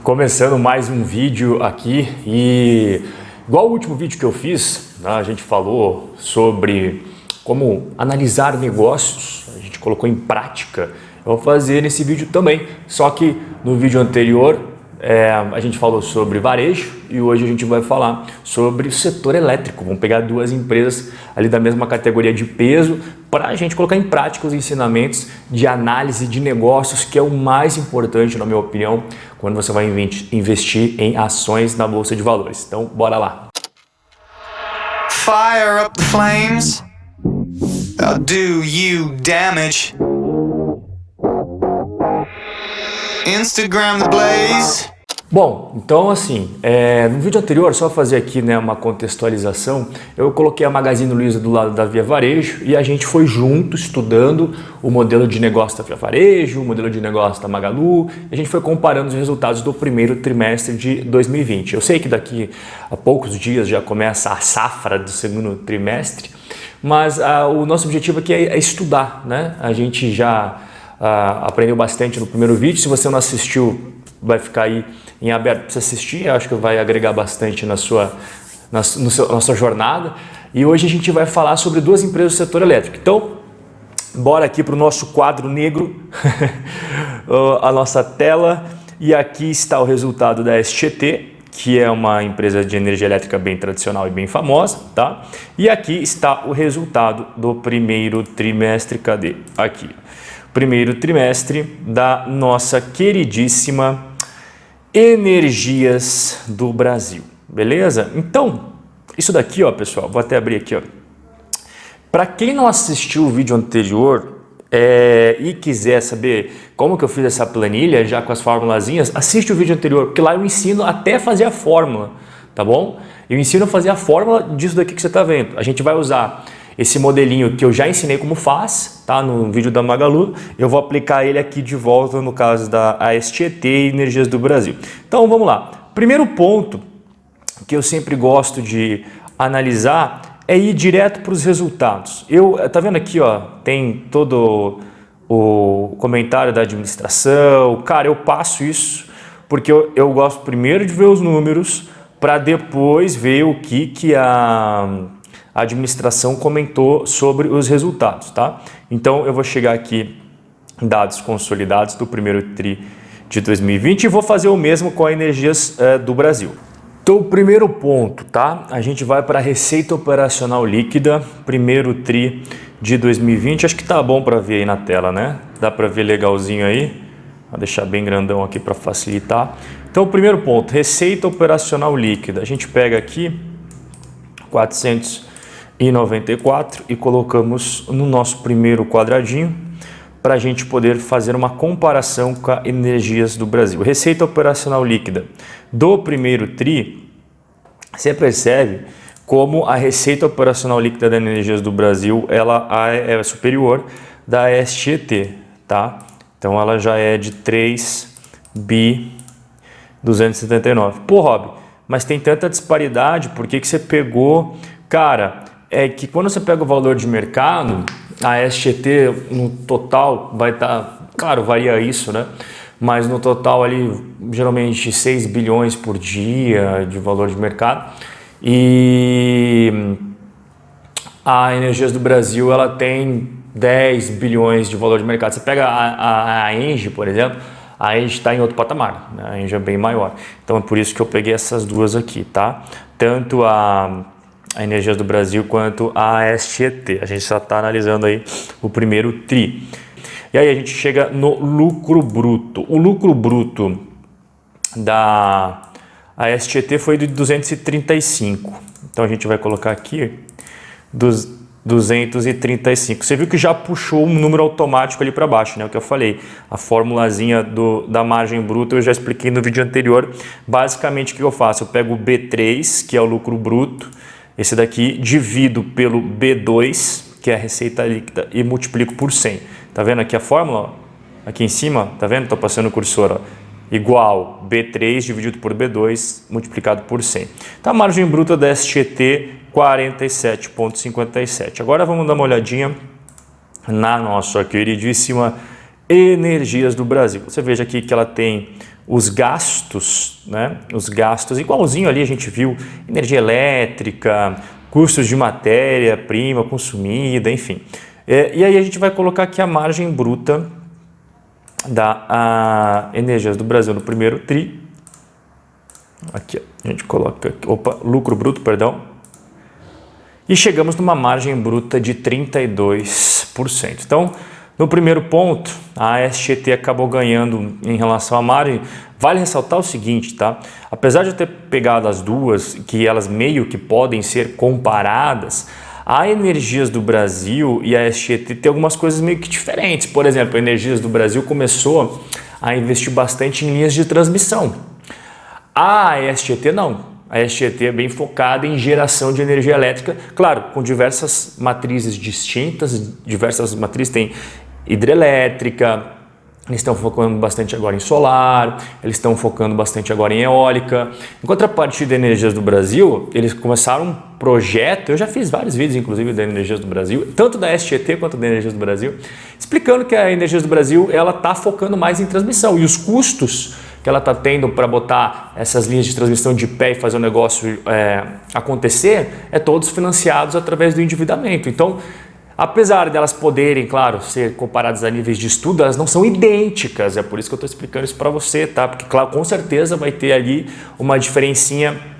Começando mais um vídeo aqui e igual o último vídeo que eu fiz, né, a gente falou sobre como analisar negócios, a gente colocou em prática. Eu vou fazer nesse vídeo também, só que no vídeo anterior a gente falou sobre varejo e hoje a gente vai falar sobre o setor elétrico. Vamos pegar duas empresas ali da mesma categoria de peso para a gente colocar em prática os ensinamentos de análise de negócios, que é o mais importante, na minha opinião, quando você vai investir em ações na Bolsa de Valores. Então, bora lá! Fire up the flames. I'll do you damage. Instagram the blaze. Bom, então assim, no vídeo anterior, só fazer aqui uma contextualização, eu coloquei a Magazine Luiza do lado da Via Varejo e a gente foi junto estudando o modelo de negócio da Via Varejo, o modelo de negócio da Magalu, e a gente foi comparando os resultados do primeiro trimestre de 2020. Eu sei que daqui a poucos dias já começa a safra do segundo trimestre, mas o nosso objetivo aqui é estudar, né? A gente já aprendeu bastante no primeiro vídeo. Se você não assistiu, vai ficar aí em aberto para você assistir. Eu acho que vai agregar bastante na sua jornada. E hoje a gente vai falar sobre duas empresas do setor elétrico. Então, bora aqui para o nosso quadro negro, a nossa tela. E aqui está o resultado da STT, que é uma empresa de energia elétrica bem tradicional e bem famosa, tá? E aqui está o resultado do primeiro trimestre. Cadê? Aqui. Primeiro trimestre da nossa queridíssima Energias do Brasil, beleza? Então, isso daqui, ó, pessoal, vou até abrir aqui, ó. Para quem não assistiu o vídeo anterior e quiser saber como que eu fiz essa planilha já com as formulazinhas, assiste o vídeo anterior, porque lá eu ensino até fazer a fórmula, tá bom? Eu ensino a fazer a fórmula disso daqui que você está vendo. A gente vai usar esse modelinho que eu já ensinei como faz, tá? No vídeo da Magalu, eu vou aplicar ele aqui de volta no caso da ASTT e Energias do Brasil. Então vamos lá. Primeiro ponto que eu sempre gosto de analisar é ir direto para os resultados. Tá vendo aqui, ó, tem todo o comentário da administração. Cara, eu passo isso porque eu gosto primeiro de ver os números para depois ver o que a administração comentou sobre os resultados, tá? Então eu vou chegar aqui em dados consolidados do primeiro tri de 2020 e vou fazer o mesmo com a Energias do Brasil. Então o primeiro ponto, tá? A gente vai para a receita operacional líquida, primeiro tri de 2020, acho que tá bom para ver aí na tela, né? Dá para ver legalzinho aí, vou deixar bem grandão aqui para facilitar. Então o primeiro ponto, receita operacional líquida, a gente pega aqui 494 e colocamos no nosso primeiro quadradinho para a gente poder fazer uma comparação com a Energias do Brasil. Receita operacional líquida do primeiro tri, você percebe como a receita operacional líquida da Energias do Brasil ela é superior da STT, tá? Então ela já é de 3.279. Pô, Rob, mas tem tanta disparidade, por que você pegou? Cara, é que quando você pega o valor de mercado, a STT no total vai estar, claro, varia isso, né? Mas no total ali, geralmente 6 bilhões por dia de valor de mercado. E a Energias do Brasil, ela tem 10 bilhões de valor de mercado. Você pega a Engie, por exemplo, a Engie está em outro patamar, né? A Engie é bem maior. Então é por isso que eu peguei essas duas aqui, tá? Tanto a Energias do Brasil quanto a STT. A gente só está analisando aí o primeiro tri. E aí a gente chega no lucro bruto. O lucro bruto da STT foi de 235. Então a gente vai colocar aqui dos 235. Você viu que já puxou um número automático ali para baixo, né? O que eu falei, a formulazinha da margem bruta eu já expliquei no vídeo anterior. Basicamente o que eu faço? Eu pego o B3, que é o lucro bruto, esse daqui, divido pelo B2, que é a receita líquida, e multiplico por 100. Tá vendo aqui a fórmula? Ó? Aqui em cima, tá vendo? Estou passando o cursor, ó. Igual B3 dividido por B2 multiplicado por 100. Então a margem bruta da STT 47,57. Agora vamos dar uma olhadinha na nossa queridíssima Energias do Brasil. Você veja aqui que ela tem os gastos, né? Os gastos, igualzinho ali a gente viu, energia elétrica, custos de matéria-prima consumida, enfim. E aí a gente vai colocar aqui a margem bruta da Energias do Brasil no primeiro TRI. Aqui, a gente coloca, lucro bruto, perdão. E chegamos numa margem bruta de 32%. Então, no primeiro ponto, a SGT acabou ganhando em relação à margem. Vale ressaltar o seguinte, tá? Apesar de eu ter pegado as duas, que elas meio que podem ser comparadas, a Energias do Brasil e a SGT tem algumas coisas meio que diferentes. Por exemplo, a Energias do Brasil começou a investir bastante em linhas de transmissão. A SGT não. A SGT é bem focada em geração de energia elétrica, claro, com diversas matrizes distintas, diversas matrizes, tem hidrelétrica, eles estão focando bastante agora em solar, eles estão focando bastante agora em eólica. Em contrapartida da Energias do Brasil, eles começaram um projeto, eu já fiz vários vídeos inclusive da Energias do Brasil, tanto da SGT quanto da Energias do Brasil, explicando que a Energias do Brasil ela está focando mais em transmissão e os custos que ela está tendo para botar essas linhas de transmissão de pé e fazer o negócio acontecer, todos financiados através do endividamento. Então, apesar delas poderem, claro, ser comparadas a níveis de estudo, elas não são idênticas. É por isso que eu estou explicando isso para você, tá? Porque, claro, com certeza vai ter ali uma diferencinha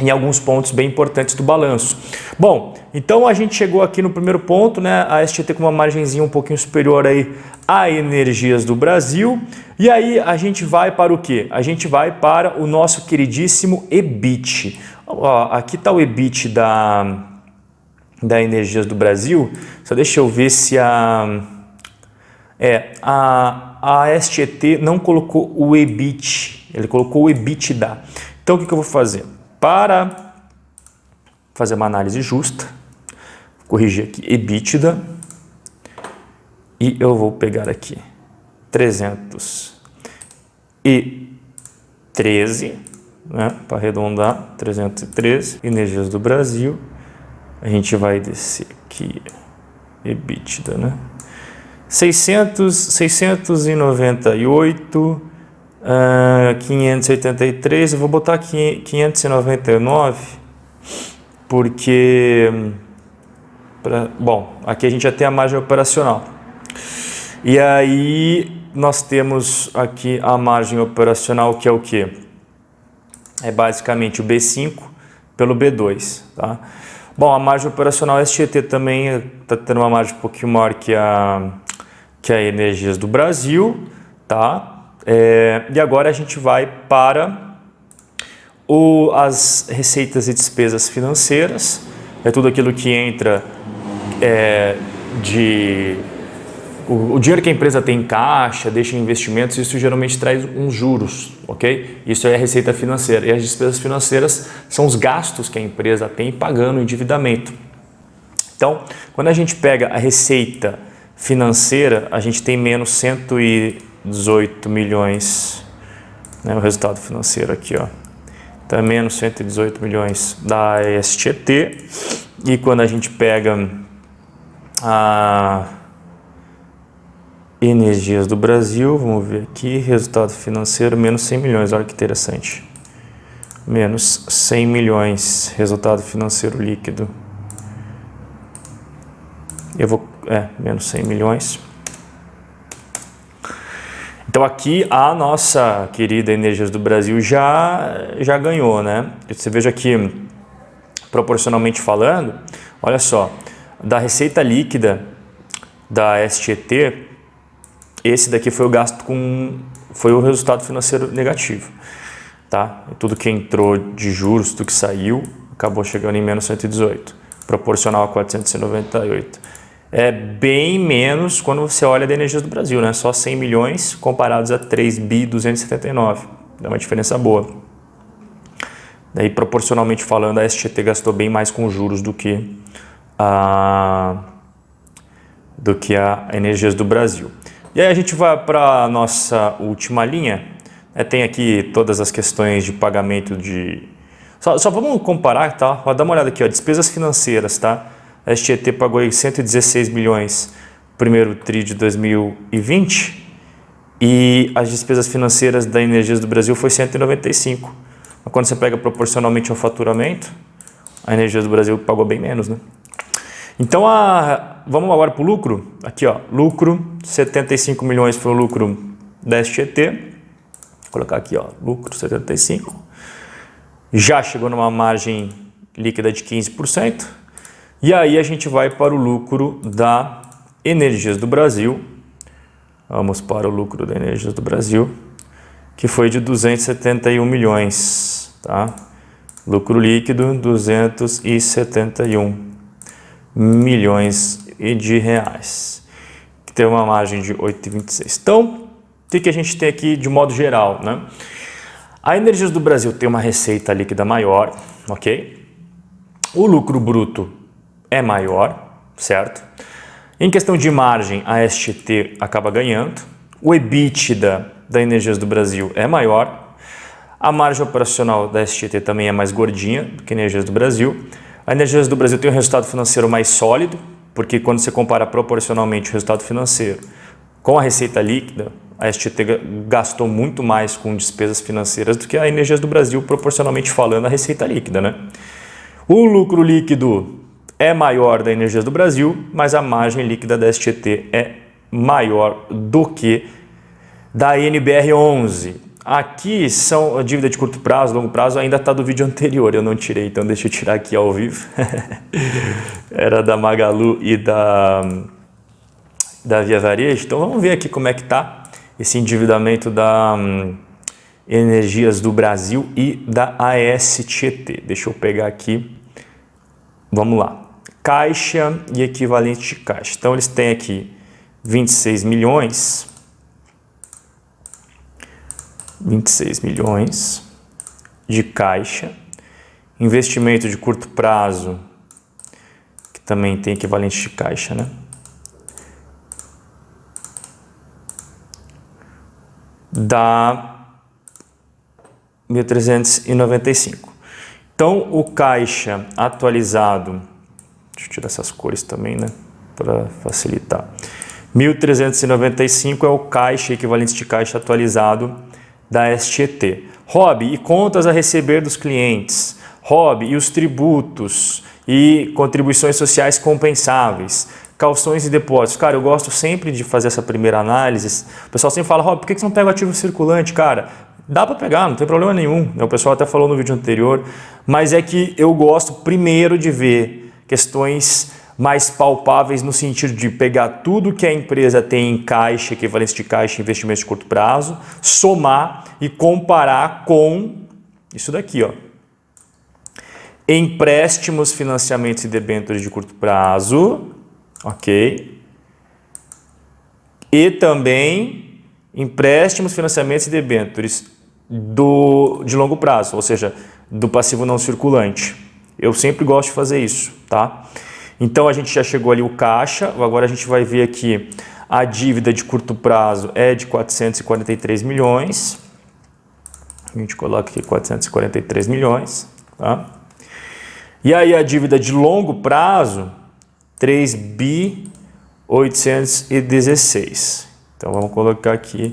em alguns pontos bem importantes do balanço. Bom, então a gente chegou aqui no primeiro ponto, né? A SGT com uma margenzinha um pouquinho superior aí a Energias do Brasil. E aí a gente vai para o quê? A gente vai para o nosso queridíssimo EBIT. Ó, aqui está o EBIT da Energias do Brasil. Só deixa eu ver se a SGT não colocou o EBIT, ele colocou o EBITDA. Então o que eu vou fazer? Para fazer uma análise justa, corrigir aqui EBITDA e eu vou pegar aqui 313, né, para arredondar, 313, Energias do Brasil. A gente vai descer aqui, EBITDA, né? 698, 583, eu vou botar aqui 599, porque, bom, aqui a gente já tem a margem operacional. E aí nós temos aqui a margem operacional, que é o quê? É basicamente o B5 pelo B2, tá? Bom, a margem operacional SGT também está tendo uma margem um pouquinho maior que a Energias do Brasil, tá? E agora a gente vai para as receitas e despesas financeiras. É tudo aquilo que entra o dinheiro que a empresa tem em caixa, deixa em investimentos, isso geralmente traz uns juros, ok? Isso é a receita financeira. E as despesas financeiras são os gastos que a empresa tem pagando o endividamento. Então, quando a gente pega a receita financeira, a gente tem menos 118 milhões, né, o resultado financeiro aqui, ó. Então, é menos 118 milhões da SGT. E quando a gente pega a Energias do Brasil, vamos ver aqui, resultado financeiro, menos 100 milhões, olha que interessante. Menos 100 milhões, resultado financeiro líquido. Menos 100 milhões. Então aqui a nossa querida Energias do Brasil já ganhou, né? Você veja aqui, proporcionalmente falando, olha só, da receita líquida da SGT, esse daqui foi o gasto foi o resultado financeiro negativo, tá? Tudo que entrou de juros, tudo que saiu, acabou chegando em menos 118, proporcional a 498. É bem menos quando você olha da Energias do Brasil, né? Só 100 milhões comparados a 3.279, dá uma diferença boa. Daí, proporcionalmente falando, a SGT gastou bem mais com juros do que a Energias do Brasil. E aí a gente vai para a nossa última linha. Tem aqui todas as questões de pagamento de... Só vamos comparar, tá? Dá uma olhada aqui, ó, despesas financeiras, tá? A SGT pagou aí 116 milhões no primeiro TRI de 2020 e as despesas financeiras da Energias do Brasil foi 195. Mas quando você pega proporcionalmente ao faturamento, a Energias do Brasil pagou bem menos, né? Então, vamos agora para o lucro. Aqui, ó, lucro, 75 milhões foi o lucro da STT. Vou colocar aqui, ó, lucro 75. Já chegou numa margem líquida de 15%. E aí a gente vai para o lucro da Energias do Brasil. Vamos para o lucro da Energias do Brasil, que foi de 271 milhões, tá? Lucro líquido, 271 milhões de reais, que tem uma margem de 8,26. Então, o que a gente tem aqui de modo geral, né? A Energias do Brasil tem uma receita líquida maior, ok? O lucro bruto é maior, certo? Em questão de margem, a STT acaba ganhando. O EBITDA da Energias do Brasil é maior. A margem operacional da STT também é mais gordinha do que a Energias do Brasil. A Energias do Brasil tem um resultado financeiro mais sólido, porque quando você compara proporcionalmente o resultado financeiro com a receita líquida, a STT gastou muito mais com despesas financeiras do que a Energias do Brasil, proporcionalmente falando, a receita líquida, né? O lucro líquido é maior da Energias do Brasil, mas a margem líquida da STT é maior do que da NBR11. Aqui são a dívida de curto prazo, longo prazo, ainda está do vídeo anterior, eu não tirei, então deixa eu tirar aqui ao vivo. Era da Magalu e da Via Varejo. Então vamos ver aqui como é que está esse endividamento da Energias do Brasil e da ASTT. Deixa eu pegar aqui, vamos lá. Caixa e equivalente de caixa. Então eles têm aqui 26 milhões de caixa, investimento de curto prazo, que também tem equivalente de caixa, né? Dá 1.395. Então, o caixa atualizado, deixa eu tirar essas cores também, né, para facilitar. 1.395 é o caixa, equivalente de caixa atualizado da STT. Rob, e contas a receber dos clientes? Rob, e os tributos e contribuições sociais compensáveis? Calções e depósitos. Cara, eu gosto sempre de fazer essa primeira análise. O pessoal sempre fala, Rob, por que você não pega o ativo circulante? Cara, dá para pegar, não tem problema nenhum. O pessoal até falou no vídeo anterior, mas é que eu gosto primeiro de ver questões mais palpáveis no sentido de pegar tudo que a empresa tem em caixa, equivalência de caixa, investimentos de curto prazo, somar e comparar com isso daqui, ó. Empréstimos, financiamentos e debêntures de curto prazo, ok? E também empréstimos, financiamentos e debêntures de longo prazo, ou seja, do passivo não circulante. Eu sempre gosto de fazer isso, tá? Então a gente já chegou ali o caixa, agora a gente vai ver aqui a dívida de curto prazo é de 443 milhões. A gente coloca aqui 443 milhões, tá? E aí a dívida de longo prazo, 3.816. Então vamos colocar aqui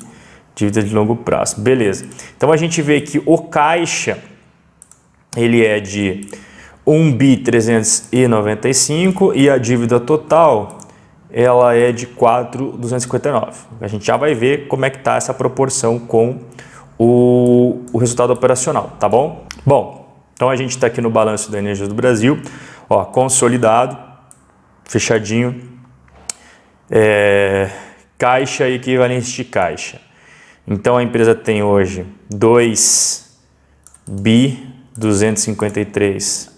dívida de longo prazo, beleza. Então a gente vê que o caixa, ele é de 1.395 e a dívida total ela é de 4.259. A gente já vai ver como é que está essa proporção com o resultado operacional, tá bom? Bom, então a gente está aqui no balanço da Energias do Brasil, ó, consolidado, fechadinho, caixa e equivalente de caixa. Então a empresa tem hoje 2.253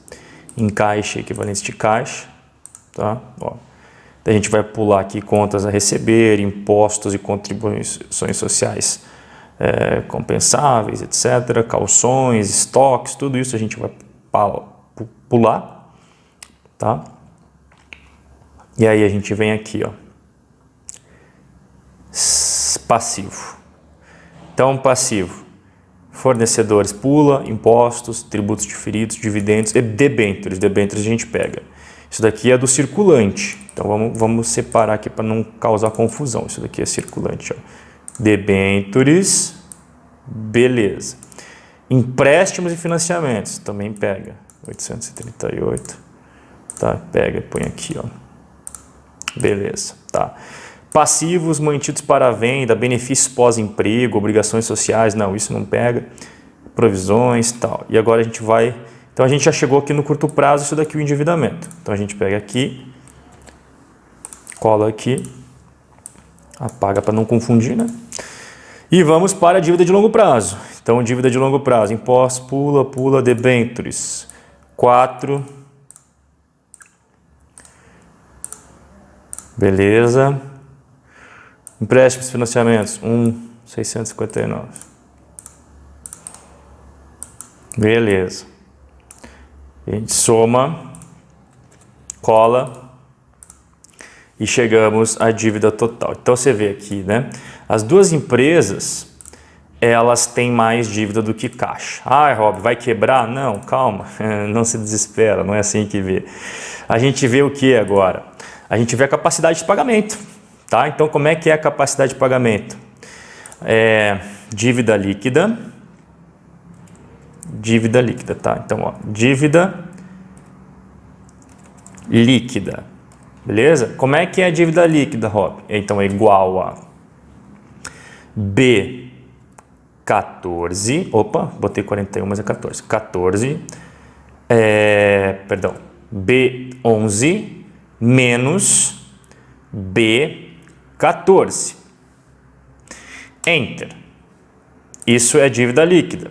em caixa, equivalente de caixa, tá? Ó, a gente vai pular aqui contas a receber, impostos e contribuições sociais compensáveis, etc., calções, estoques, tudo isso a gente vai pular, tá? E aí a gente vem aqui, ó, passivo. Então, passivo, fornecedores pula, impostos, tributos diferidos, dividendos e debêntures. Debêntures a gente pega. Isso daqui é do circulante. Então vamos separar aqui para não causar confusão. Isso daqui é circulante, ó. debêntures, beleza. Empréstimos e financiamentos, também pega. 838, tá? Pega e põe aqui, ó. Beleza, tá. Passivos mantidos para venda, benefícios pós-emprego, obrigações sociais, não, isso não pega. Provisões, tal. E agora a gente vai... Então a gente já chegou aqui no curto prazo, isso daqui é o endividamento. Então a gente pega aqui, cola aqui, apaga para não confundir, né? E vamos para a dívida de longo prazo. Então, dívida de longo prazo, impostos, pula, debêntures, 4, beleza, empréstimos e financiamentos, 659, beleza, a gente soma, cola e chegamos à dívida total. Então, você vê aqui, né, as duas empresas, elas têm mais dívida do que caixa. Ah, Rob, vai quebrar? Não, calma, não se desespera, não é assim que vê. A gente vê o que agora? A gente vê a capacidade de pagamento, tá? Então, como é que é a capacidade de pagamento? Dívida líquida, tá? Então, ó, dívida líquida, beleza? Como é que é a dívida líquida, Rob? Então, é igual a B14, opa, botei 41, mas é 14, B11 menos B14, Enter. Isso é dívida líquida,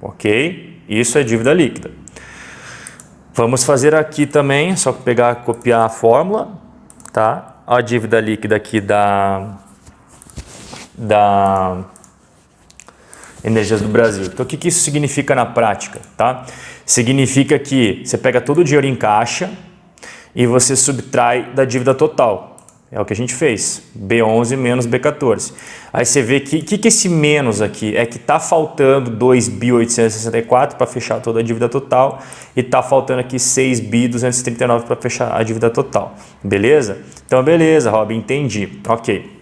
ok? Isso é dívida líquida. Vamos fazer aqui também, só pegar, copiar a fórmula, tá? A dívida líquida aqui da Energias do Brasil. Então, o que isso significa na prática, tá? Significa que você pega todo o dinheiro em caixa e você subtrai da dívida total. É o que a gente fez, B11 menos B14. Aí você vê que esse menos aqui é que está faltando 2.864 para fechar toda a dívida total e está faltando aqui 6.239 para fechar a dívida total. Beleza? Então, beleza, Rob, entendi. Ok.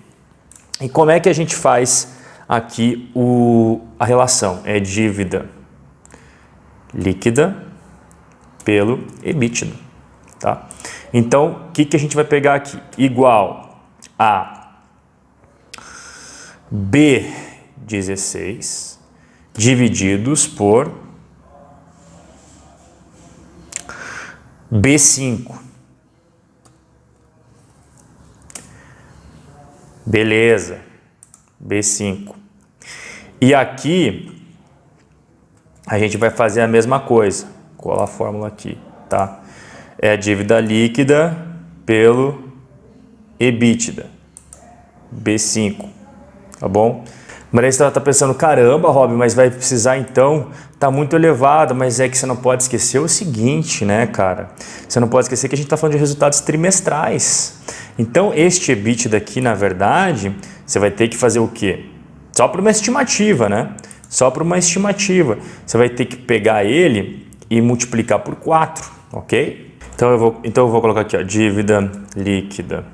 E como é que a gente faz aqui a relação? É dívida líquida pelo EBITDA, tá? Então, o que a gente vai pegar aqui? Igual a B16 divididos por B5. Beleza, B5. E aqui a gente vai fazer a mesma coisa. Cola a fórmula aqui, tá? É a dívida líquida pelo EBITDA, B5, tá bom? Mas aí você está pensando, caramba, Rob, mas vai precisar então, tá muito elevado, mas é que você não pode esquecer o seguinte, né, cara? Você não pode esquecer que a gente está falando de resultados trimestrais. Então, este EBITDA aqui, na verdade, você vai ter que fazer o quê? Só para uma estimativa, né? Só para uma estimativa. Você vai ter que pegar ele e multiplicar por 4, ok? Então eu vou colocar aqui, ó, dívida líquida,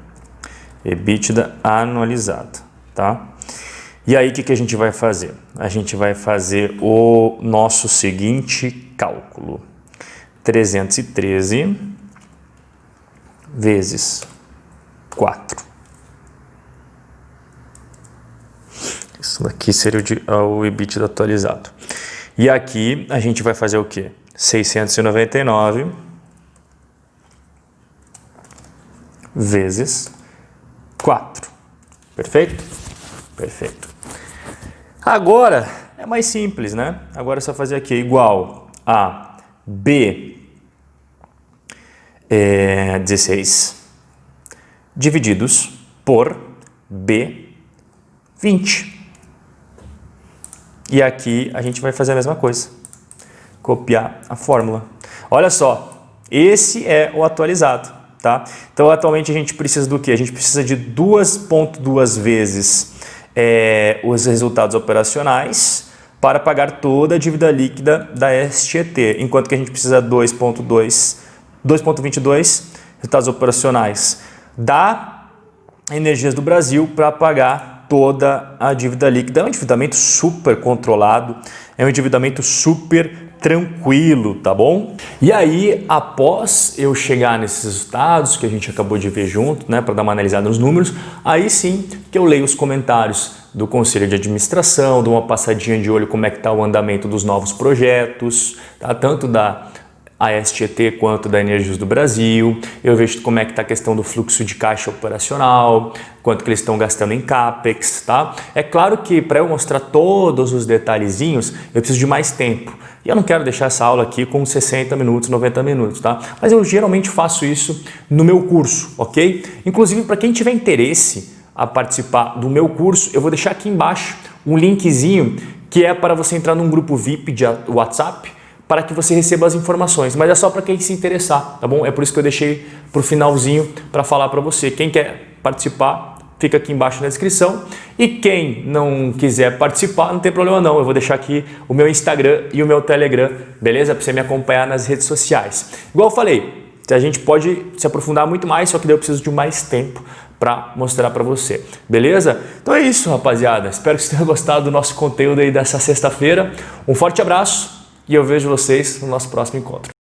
EBITDA anualizada, tá? E aí, o que a gente vai fazer? A gente vai fazer o nosso seguinte cálculo. 313 vezes 4. Isso daqui seria o EBITDA atualizado. E aqui a gente vai fazer o quê? 699 vezes 4. Perfeito? Perfeito. Agora é mais simples, né? Agora é só fazer aqui igual a B16 divididos por B20. E aqui a gente vai fazer a mesma coisa. Copiar a fórmula. Olha só, esse é o atualizado, tá? Então, atualmente a gente precisa do quê? A gente precisa de 2,2 vezes os resultados operacionais para pagar toda a dívida líquida da STT, enquanto que a gente precisa 2,22 resultados operacionais da Energias do Brasil para pagar toda a dívida líquida. É um endividamento super controlado, é um endividamento super tranquilo, tá bom? E aí, após eu chegar nesses resultados que a gente acabou de ver junto, né, para dar uma analisada nos números, aí sim que eu leio os comentários do Conselho de Administração, dou uma passadinha de olho como é que está o andamento dos novos projetos, tá? Tanto da ASTT quanto da Energias do Brasil, eu vejo como é que está a questão do fluxo de caixa operacional, quanto que eles estão gastando em CAPEX, tá? É claro que para eu mostrar todos os detalhezinhos, eu preciso de mais tempo. E eu não quero deixar essa aula aqui com 60 minutos, 90 minutos, tá? Mas eu geralmente faço isso no meu curso, ok? Inclusive, para quem tiver interesse a participar do meu curso, eu vou deixar aqui embaixo um linkzinho que é para você entrar num grupo VIP de WhatsApp, para que você receba as informações, mas é só para quem se interessar, tá bom? É por isso que eu deixei para o finalzinho para falar para você. Quem quer participar, fica aqui embaixo na descrição. E quem não quiser participar, não tem problema não. Eu vou deixar aqui o meu Instagram e o meu Telegram, beleza? Para você me acompanhar nas redes sociais. Igual eu falei, a gente pode se aprofundar muito mais, só que daí eu preciso de mais tempo para mostrar para você, beleza? Então é isso, rapaziada. Espero que você tenha gostado do nosso conteúdo aí dessa sexta-feira. Um forte abraço. E eu vejo vocês no nosso próximo encontro.